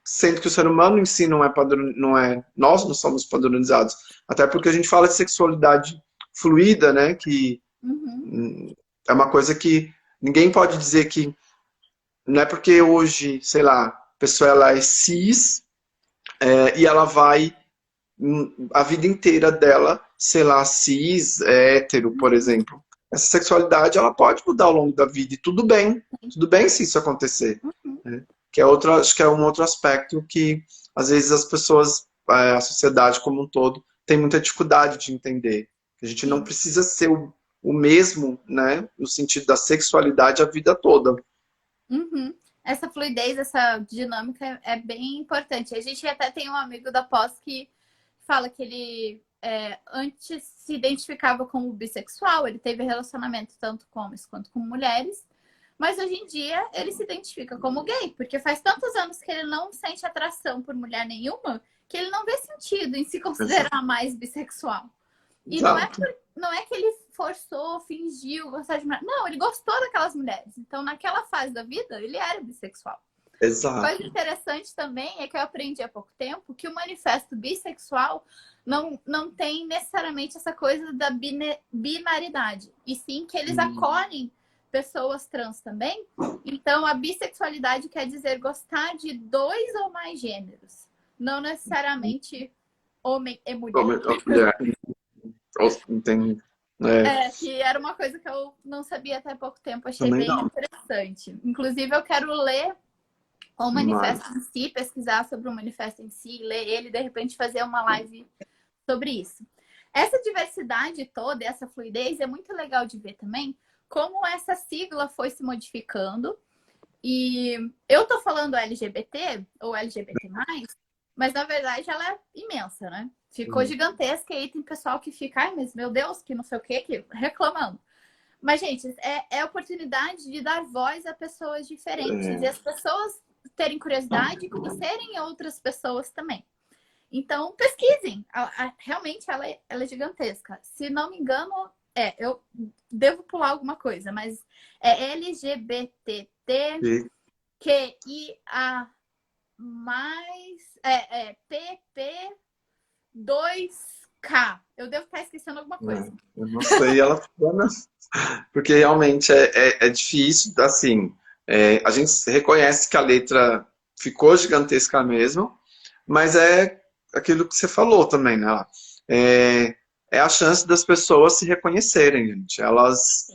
sendo que o ser humano em si não é padrão, não é, nós não somos padronizados. Até porque a gente fala de sexualidade fluida, né? Que Uhum. é uma coisa que ninguém pode dizer que não é porque hoje, sei lá, a pessoa ela é cis e ela vai a vida inteira dela, sei lá, cis, hétero, por exemplo. Essa sexualidade ela pode mudar ao longo da vida e tudo bem se isso acontecer. Uhum. Né? Que é outro, acho que é um outro aspecto que às vezes as pessoas, a sociedade como um todo, tem muita dificuldade de entender. A gente não Sim. precisa ser o mesmo, né, no sentido da sexualidade a vida toda. Uhum. Essa fluidez, essa dinâmica é bem importante. A gente até tem um amigo da pós que fala que ele antes se identificava como bissexual, ele teve relacionamento tanto com homens quanto com mulheres, mas hoje em dia ele se identifica como gay, porque faz tantos anos que ele não sente atração por mulher nenhuma que ele não vê sentido em se considerar mais bissexual. E Exato. não é que ele forçou, fingiu gostar de mulher. Não, ele gostou daquelas mulheres. Então, naquela fase da vida, ele era bissexual. Coisa Exato. interessante também é que eu aprendi há pouco tempo que o manifesto bissexual não tem necessariamente essa coisa da binaridade. E sim que eles acolhem pessoas trans também. Então, a bissexualidade quer dizer gostar de dois ou mais gêneros. Não necessariamente homem e mulher. Mulher, tem, Que era uma coisa que eu não sabia até pouco tempo. Achei também bem não. interessante. Inclusive, eu quero ler o Mas, manifesto em si, pesquisar sobre o manifesto em si, ler ele e de repente fazer uma live sobre isso. Essa diversidade toda, essa fluidez, é muito legal de ver também como essa sigla foi se modificando. E eu tô falando LGBT ou LGBT+, mas na verdade ela é imensa, né? Ficou gigantesca e aí tem pessoal que fica, ai, mas meu Deus, que não sei o que reclamando. Mas, gente, é a oportunidade de dar voz a pessoas diferentes e É, as pessoas terem curiosidade e conhecerem outras pessoas também. Então, pesquisem. Realmente, ela é gigantesca. Se não me engano, eu devo pular alguma coisa, mas é LGBTQIA+, PP2K. Eu devo estar esquecendo alguma coisa. eu não sei, ela porque realmente é difícil, assim, a gente reconhece que a letra ficou gigantesca mesmo, mas é aquilo que você falou também, né? É, é a chance das pessoas se reconhecerem, gente. Elas,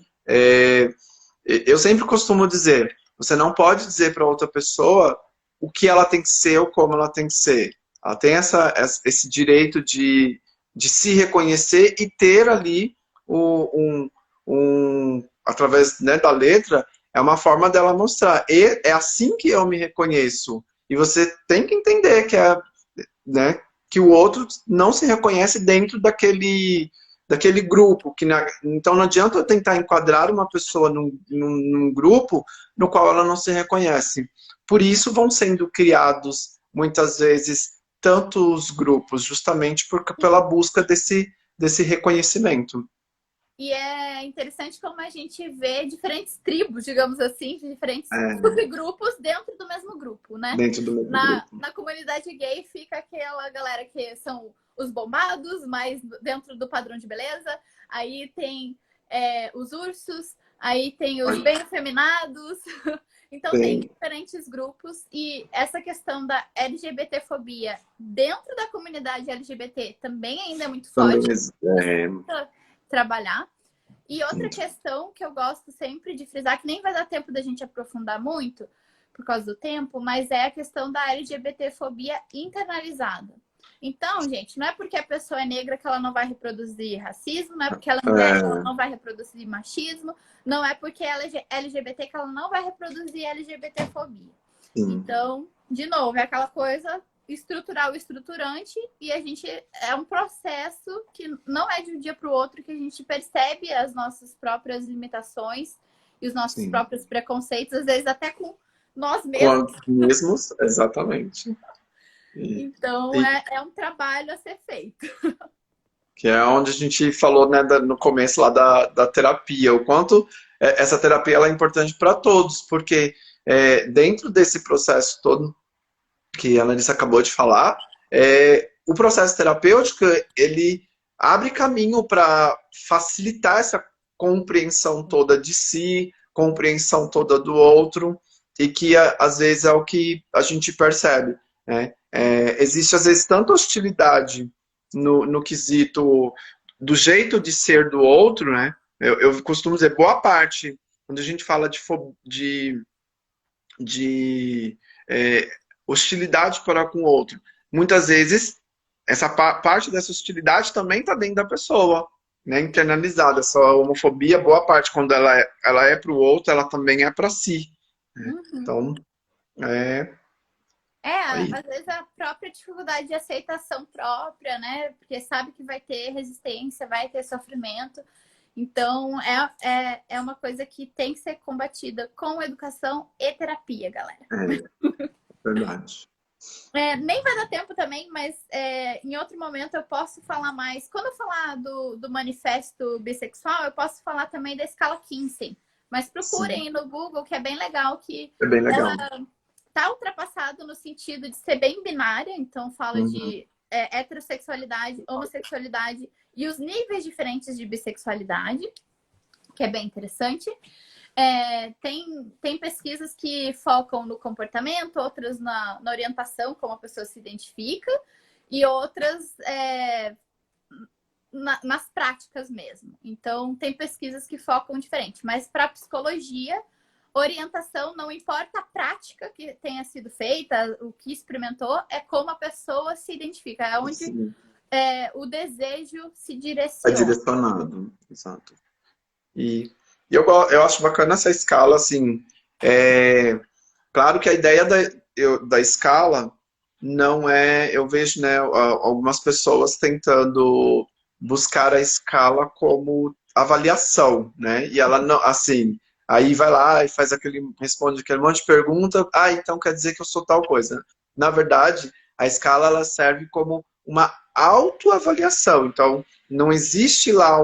eu sempre costumo dizer, você não pode dizer para outra pessoa o que ela tem que ser ou como ela tem que ser. Ela tem esse direito de se reconhecer e ter ali um, através, né, da letra, é uma forma dela mostrar. E é assim que eu me reconheço. E você tem que entender que né, que o outro não se reconhece dentro daquele grupo. Então não adianta eu tentar enquadrar uma pessoa num grupo no qual ela não se reconhece. Por isso vão sendo criados, muitas vezes, tantos grupos, justamente pela busca desse reconhecimento. E é interessante como a gente vê diferentes tribos, digamos assim, diferentes É, subgrupos dentro do mesmo grupo, né? dentro do mesmo grupo. Na comunidade gay fica aquela galera que são os bombados, mas dentro do padrão de beleza. Aí tem os ursos, aí tem os bem afeminados. Então tem Tem, diferentes grupos e essa questão da LGBTfobia dentro da comunidade LGBT também ainda é muito também, forte. é, Trabalhar. E outra questão que eu gosto sempre de frisar, que nem vai dar tempo da gente aprofundar muito, por causa do tempo, mas é a questão da LGBTfobia internalizada. Então, gente, não é porque a pessoa é negra que ela não vai reproduzir racismo, não é porque ela é mulher que ela não vai reproduzir machismo, não é porque ela é LGBT que ela não vai reproduzir LGBTfobia. sim. Então, de novo, é aquela coisa estrutural, estruturante, e a gente é um processo que não é de um dia para o outro que a gente percebe as nossas próprias limitações e os nossos Sim. próprios preconceitos, às vezes até com nós mesmos. Com mesmos, exatamente. E, Então e é um trabalho a ser feito. que é onde a gente falou, né, no começo lá da terapia, o quanto essa terapia ela é importante para todos, porque dentro desse processo todo que a Larissa acabou de falar, o processo terapêutico ele abre caminho para facilitar essa compreensão toda de si, compreensão toda do outro, e que às vezes é o que a gente percebe, né? Existe às vezes tanta hostilidade no quesito do jeito de ser do outro, né? Eu costumo dizer, boa parte, quando a gente fala de hostilidade para com o outro, muitas vezes essa parte dessa hostilidade também está dentro da pessoa, né? Internalizada. Essa homofobia, boa parte, quando ela é para o outro, ela também é para si. Né? Uhum. Então, é aí. Às vezes a própria dificuldade de aceitação própria, né? Porque sabe que vai ter resistência, vai ter sofrimento. Então, é uma coisa que tem que ser combatida com educação e terapia, galera. Verdade. Nem vai dar tempo também, mas em outro momento eu posso falar mais. Quando eu falar do manifesto bissexual, eu posso falar também da escala Kinsey. Mas procurem no Google, que é bem legal, que É bem legal. ela tá ultrapassado no sentido de ser bem binária, então fala de heterossexualidade, homossexualidade e os níveis diferentes de bissexualidade, que é bem interessante. Tem pesquisas que focam no comportamento, outras na orientação, como a pessoa se identifica, e outras nas práticas mesmo. Então, tem pesquisas que focam diferente, mas para psicologia, orientação, não importa a prática que tenha sido feita, o que experimentou, é como a pessoa se identifica, é onde o desejo se direciona. É direcionado, exato. E eu acho bacana essa escala, assim, claro que a ideia da escala não eu vejo, né, algumas pessoas tentando buscar a escala como avaliação, né? E ela não, assim, aí vai lá e faz responde aquele monte de pergunta, então quer dizer que eu sou tal coisa. Na verdade, a escala ela serve como uma autoavaliação. Então, não existe lá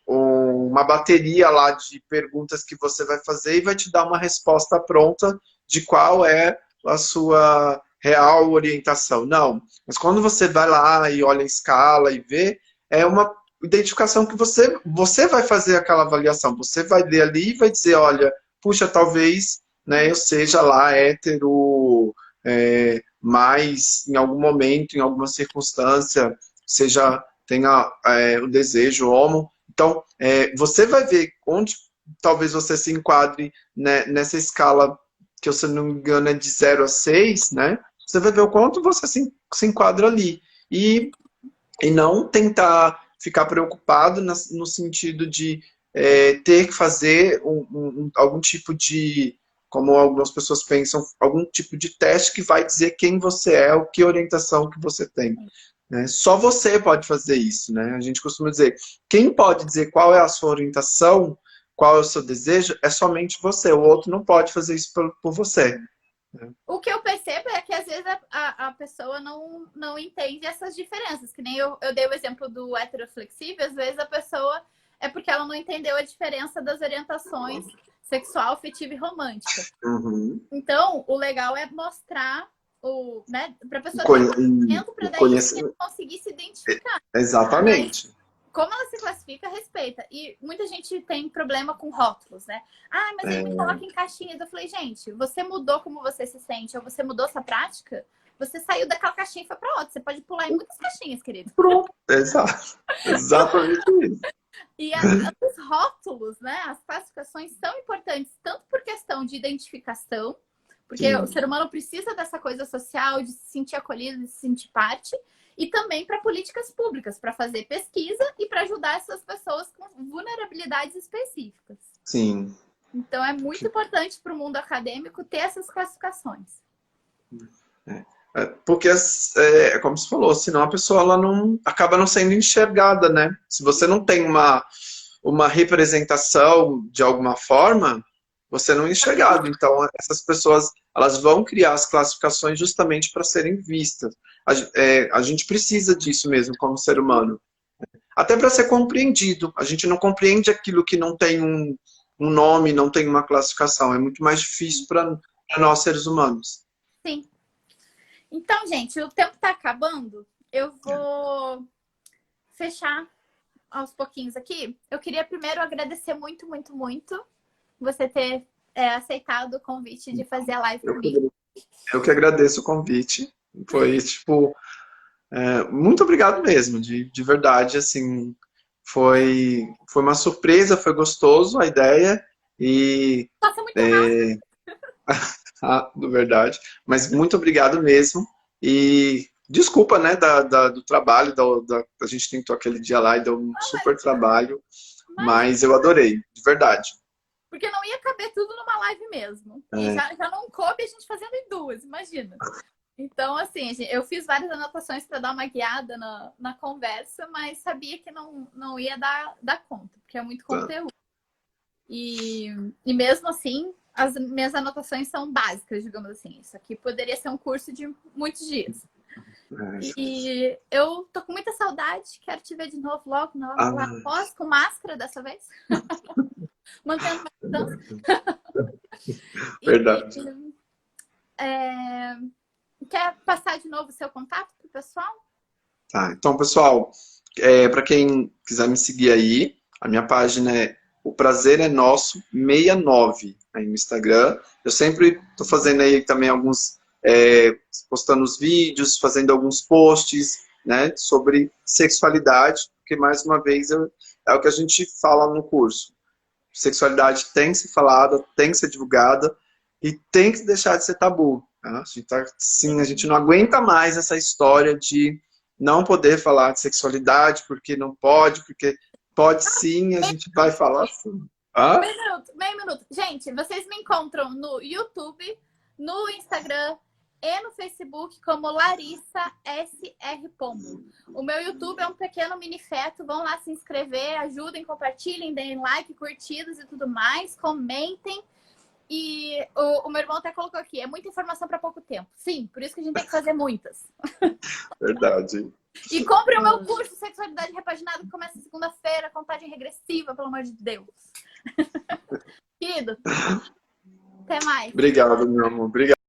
uma bateria lá de perguntas que você vai fazer e vai te dar uma resposta pronta de qual é a sua real orientação. Não. Mas quando você vai lá e olha a escala e vê, é uma identificação que você vai fazer aquela avaliação. Você vai ler ali e vai dizer, olha, puxa, talvez, né, eu seja lá hétero, mas em algum momento, em alguma circunstância, tenha o desejo homo. Então, você vai ver onde talvez você se enquadre, né, nessa escala que, se não me engano, é de 0 a 6, né? Você vai ver o quanto você se enquadra ali. E não tentar ficar preocupado no sentido de ter que fazer algum tipo de, como algumas pessoas pensam, algum tipo de teste que vai dizer quem você é, o que orientação que você tem. Né? Só você pode fazer isso. Né? A gente costuma dizer, quem pode dizer qual é a sua orientação, qual é o seu desejo, é somente você. O outro não pode fazer isso por você. O que eu percebo é que às vezes a pessoa não entende essas diferenças. Que nem eu dei o exemplo do heteroflexível, às vezes a pessoa é porque ela não entendeu a diferença das orientações sexual, afetiva e romântica. Uhum. Então, o legal é mostrar né, para a pessoa ter conhecimento para daí conseguir se identificar. Exatamente. Mas, como ela se classifica, respeita. E muita gente tem problema com rótulos, né? Mas ele me coloca em caixinhas. Eu falei, gente, você mudou como você se sente, ou você mudou sua prática, você saiu daquela caixinha e foi para outra. Você pode pular em muitas caixinhas, querido. Pronto. Exato. Exatamente isso. E os rótulos, né? As classificações são importantes, tanto por questão de identificação, porque o ser humano precisa dessa coisa social, de se sentir acolhido, de se sentir parte, e também para políticas públicas, para fazer pesquisa e para ajudar essas pessoas com vulnerabilidades específicas. Sim. Então, é muito importante para o mundo acadêmico ter essas classificações. Porque, como você falou, senão a pessoa ela acaba não sendo enxergada, né? Se você não tem uma representação de alguma forma, você não é enxergado. Então, essas pessoas elas vão criar as classificações justamente para serem vistas. A gente precisa disso mesmo como ser humano. Até para ser compreendido. A gente não compreende aquilo que não tem um nome, não tem uma classificação. É muito mais difícil para nós, seres humanos. Sim. Então, gente, o tempo está acabando. Eu vou fechar aos pouquinhos aqui. Eu queria primeiro agradecer muito, muito, muito você ter aceitado o convite de fazer a live comigo. Eu que agradeço o convite. Foi, muito obrigado mesmo, de verdade, assim, foi uma surpresa, foi gostoso a ideia e... Passa muito rápido. Verdade, mas muito obrigado mesmo e desculpa, né, do trabalho, a gente tentou aquele dia lá e deu um super trabalho, mas eu adorei, de verdade. Porque não ia caber tudo numa live mesmo. E já não coube a gente fazendo em 2, imagina. Então, assim, eu fiz várias anotações para dar uma guiada na conversa, mas sabia que não ia dar conta, porque é muito conteúdo. E mesmo assim, as minhas anotações são básicas, digamos assim. Isso aqui poderia ser um curso de muitos dias. E eu tô com muita saudade, quero te ver de novo logo após, com máscara dessa vez. Mantendo uma distância. Verdade. Quer passar de novo o seu contato pro pessoal? Tá, então, pessoal, para quem quiser me seguir aí, a minha página é O Prazer é Nosso 69 aí no Instagram. Eu sempre tô fazendo aí também postando os vídeos, fazendo alguns posts, né, sobre sexualidade, porque mais uma vez é o que a gente fala no curso. Sexualidade tem que ser falada, tem que ser divulgada e tem que deixar de ser tabu. Tá? A gente não aguenta mais essa história de não poder falar de sexualidade porque não pode, porque pode sim, a gente vai falar assim. Meio minuto. Gente, vocês me encontram no YouTube, no Instagram e no Facebook como Larissa SR Pombo. O meu YouTube é um pequeno mini feto. Vão lá se inscrever, ajudem, compartilhem, deem like, curtidas e tudo mais. Comentem. E o meu irmão até colocou aqui, é muita informação para pouco tempo. Sim, por isso que a gente tem que fazer muitas. Verdade. E compre o meu curso Sexualidade Repaginada, que começa segunda-feira, contagem regressiva, pelo amor de Deus. Querido, até mais. Obrigado, meu amor. Obrigado.